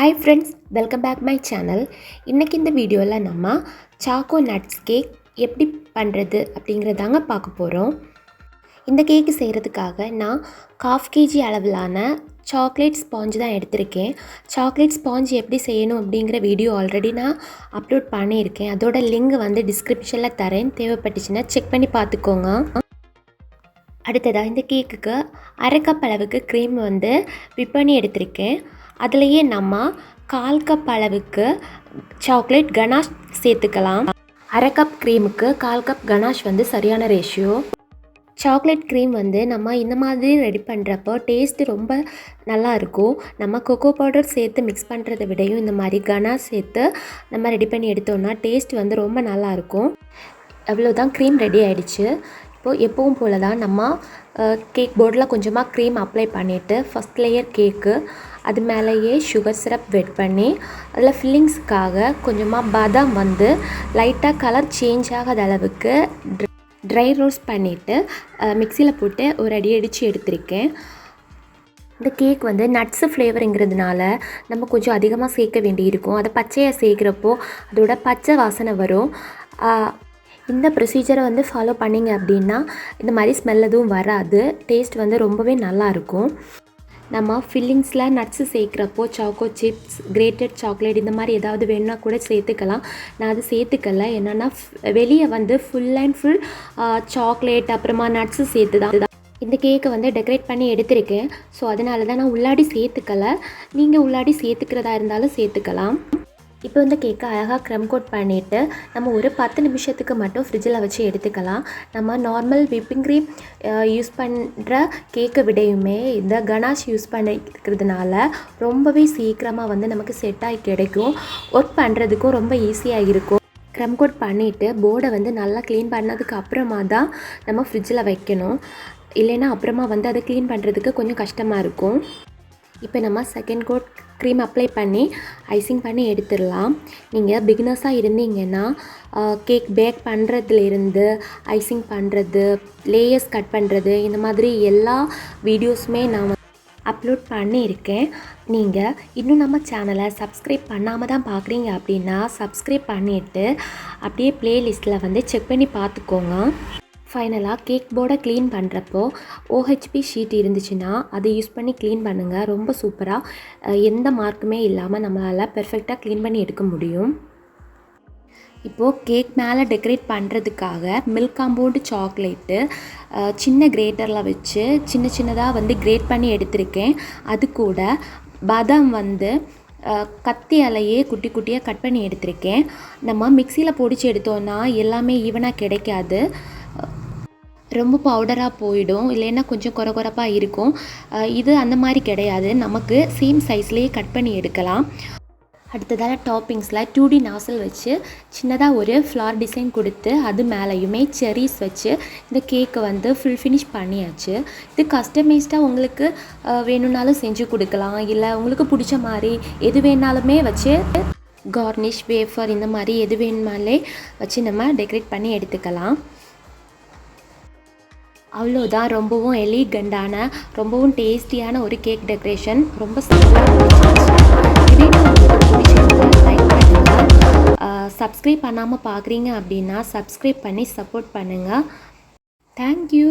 Hi friends, welcome back my channel. இன்னைக்கு இந்த வீடியோவில் நம்ம சாக்கோ நட்ஸ் கேக் எப்படி பண்ணுறது அப்படிங்கிறதாங்க பார்க்க போகிறோம். இந்த கேக்கு செய்கிறதுக்காக நான் 1/2 kg அளவிலான சாக்லேட் ஸ்பாஞ்ச் தான் எடுத்திருக்கேன். சாக்லேட் ஸ்பாஞ்ச் எப்படி செய்யணும் அப்படிங்கிற வீடியோ ஆல்ரெடி நான் அப்லோட் பண்ணியிருக்கேன். அதோட லிங்க் வந்து டிஸ்கிரிப்ஷனில் தரேன், தேவைப்பட்டுச்சுன்னா செக் பண்ணி பார்த்துக்கோங்க. அடுத்ததாக இந்த கேக்குக்கு 1/2 கப் அளவுக்கு க்ரீம் வந்து விப் பண்ணி எடுத்திருக்கேன். அதுலேயே நம்ம 1/4 கப் அளவுக்கு சாக்லேட் கனாஷ் சேர்த்துக்கலாம். 1/2 கப் க்ரீமுக்கு 1/4 கப் கனாஷ் வந்து சரியான ரேஷியோ. சாக்லேட் க்ரீம் வந்து நம்ம இந்த மாதிரி ரெடி பண்ணுறப்போ டேஸ்ட்டு ரொம்ப நல்லா இருக்கும். நம்ம கொக்கோ பவுடர் சேர்த்து மிக்ஸ் பண்ணுறதை விடையும் இந்த மாதிரி கனாஷ் சேர்த்து நம்ம ரெடி பண்ணி எடுத்தோம்னா டேஸ்ட் வந்து ரொம்ப நல்லாயிருக்கும். அவ்வளோதான், க்ரீம் ரெடி ஆகிடுச்சு. இப்போது எப்பவும் போல் தான் நம்ம கேக் போர்டில் கொஞ்சமாக க்ரீம் அப்ளை பண்ணிவிட்டு ஃபஸ்ட் லேயர் கேக்கு அது மேலேயே சுகர் சிரப் வெட் பண்ணி அதில் ஃபில்லிங்ஸுக்காக கொஞ்சமாக பாதாம் வந்து லைட்டாக கலர் சேஞ்ச் ஆகாத அளவுக்கு ட்ரை ரோஸ்ட் பண்ணிவிட்டு மிக்சியில் போட்டு ஒரு அடி அடித்து எடுத்திருக்கேன். இந்த கேக் வந்து நட்ஸு ஃப்ளேவருங்கிறதுனால நம்ம கொஞ்சம் அதிகமாக சேர்க்க வேண்டியிருக்கும். அதை பச்சையாக சேர்க்குறப்போ அதோட பச்சை வாசனை வரும். இந்த ப்ரொசீஜரை வந்து ஃபாலோ பண்ணிங்க அப்படின்னா இந்த மாதிரி ஸ்மெல் எதுவும் வராது. டேஸ்ட் வந்து ரொம்பவே நல்லாயிருக்கும். நம்ம ஃபில்லிங்ஸில் நட்ஸு சேர்க்குறப்போ சாக்கோ சிப்ஸ், கிரேட்டட் சாக்லேட் இந்த மாதிரி ஏதாவது வேணுன்னா கூட சேர்த்துக்கலாம். நான் அது சேர்த்துக்கல. என்னென்னா வெளியே வந்து ஃபுல் அண்ட் ஃபுல் சாக்லேட் அப்புறமா நட்ஸு சேர்த்து தான் இந்த கேக்கை வந்து டெக்கரேட் பண்ணி எடுத்திருக்கேன். ஸோ அதனால தான் நான் உள்ளாடி சேர்த்துக்கலை. நீங்கள் உள்ளாடி சேர்த்துக்கிறதா இருந்தாலும் சேர்த்துக்கலாம். இப்போ இந்த கேக்கை அழகாக க்ரம் கோட் பண்ணிவிட்டு நம்ம ஒரு 10 நிமிஷத்துக்கு மட்டும் ஃப்ரிட்ஜில் வச்சு எடுத்துக்கலாம். நம்ம நார்மல் விப்பிங் க்ரீம் யூஸ் பண்ணுற கேக்கை விடையுமே இந்த கனாஷ் யூஸ் பண்ணிக்கிறதுனால ரொம்பவே சீக்கிரமாக வந்து நமக்கு செட்டாகி கிடைக்கும். ஒர்க் பண்ணுறதுக்கும் ரொம்ப ஈஸியாக இருக்கும். க்ரம் கோட் பண்ணிவிட்டு போர்டை வந்து நல்லா க்ளீன் பண்ணதுக்கு அப்புறமா தான் நம்ம ஃப்ரிட்ஜில் வைக்கணும். இல்லைன்னா அப்புறமா வந்து அதை க்ளீன் பண்ணுறதுக்கு கொஞ்சம் கஷ்டமாக இருக்கும். இப்போ நம்ம செகண்ட் கோட் க்ரீம் அப்ளை பண்ணி ஐசிங் பண்ணி எடுத்துடலாம். நீங்கள் பிகினர்ஸாக இருந்தீங்கன்னா கேக் பேக் பண்ணுறதுலேருந்து ஐசிங் பண்ணுறது, லேயர்ஸ் கட் பண்ணுறது இந்த மாதிரி எல்லா வீடியோஸுமே நான் அப்லோட் பண்ணியிருக்கேன். நீங்கள் இன்னும் நம்ம சேனலை சப்ஸ்கிரைப் பண்ணாமல் தான் பார்க்குறீங்க அப்படின்னா சப்ஸ்கிரைப் பண்ணிவிட்டு அப்படியே ப்ளேலிஸ்ட்டில் வந்து செக் பண்ணி பார்த்துக்கோங்க. ஃபைனலாக கேக் போர்டை க்ளீன் பண்ணுறப்போ OHP ஷீட் இருந்துச்சுன்னா அதை யூஸ் பண்ணி க்ளீன் பண்ணுங்கள். ரொம்ப சூப்பராக எந்த மார்க்குமே இல்லாமல் நம்மளால் பெர்ஃபெக்டாக க்ளீன் பண்ணி எடுக்க முடியும். இப்போது கேக் மேலே டெக்கரேட் பண்ணுறதுக்காக மில்க் காம்பவுண்டு சாக்லேட்டு சின்ன கிரேட்டரில் வச்சு சின்ன சின்னதாக வந்து கிரேட் பண்ணி எடுத்திருக்கேன். அது கூட பாதாம் வந்து கத்தி அலையே குட்டி குட்டியாக கட் பண்ணி எடுத்திருக்கேன். நம்ம மிக்சியில் பொடிச்சு எடுத்தோன்னா எல்லாமே ஈவனாக கிடைக்காது, ரொம்ப பவுடராக போயிடும், இல்லைன்னா கொஞ்சம் கொரகொரப்பாக இருக்கும். இது அந்த மாதிரி கிடையாது, நமக்கு சேம் சைஸ்லேயே கட் பண்ணி எடுக்கலாம். அடுத்ததாக டாப்பிங்ஸில் 2D நாசல் வச்சு சின்னதாக ஒரு ஃப்ளார் டிசைன் கொடுத்து அது மேலேயுமே செரிஸ் வச்சு இந்த கேக்கை வந்து ஃபுல் ஃபினிஷ் பண்ணியாச்சு. இது கஸ்டமைஸ்டாக உங்களுக்கு வேணும்னாலும் செஞ்சு கொடுக்கலாம், இல்லை உங்களுக்கு பிடிச்ச மாதிரி எது வேணாலுமே வச்சு கார்னிஷ், வேஃபர் இந்த மாதிரி எது வேணுமாலே வச்சு நம்ம டெக்கரேட் பண்ணி எடுத்துக்கலாம். அவ்வளோதான், ரொம்பவும் எலிகண்டான ரொம்பவும் டேஸ்டியான ஒரு கேக் டெக்கரேஷன். ரொம்ப சப்ஸ்கிரைப் பண்ணாமல் பார்க்குறீங்க அப்படின்னா சப்ஸ்கிரைப் பண்ணி சப்போர்ட் பண்ணுங்கள். தேங்க்யூ.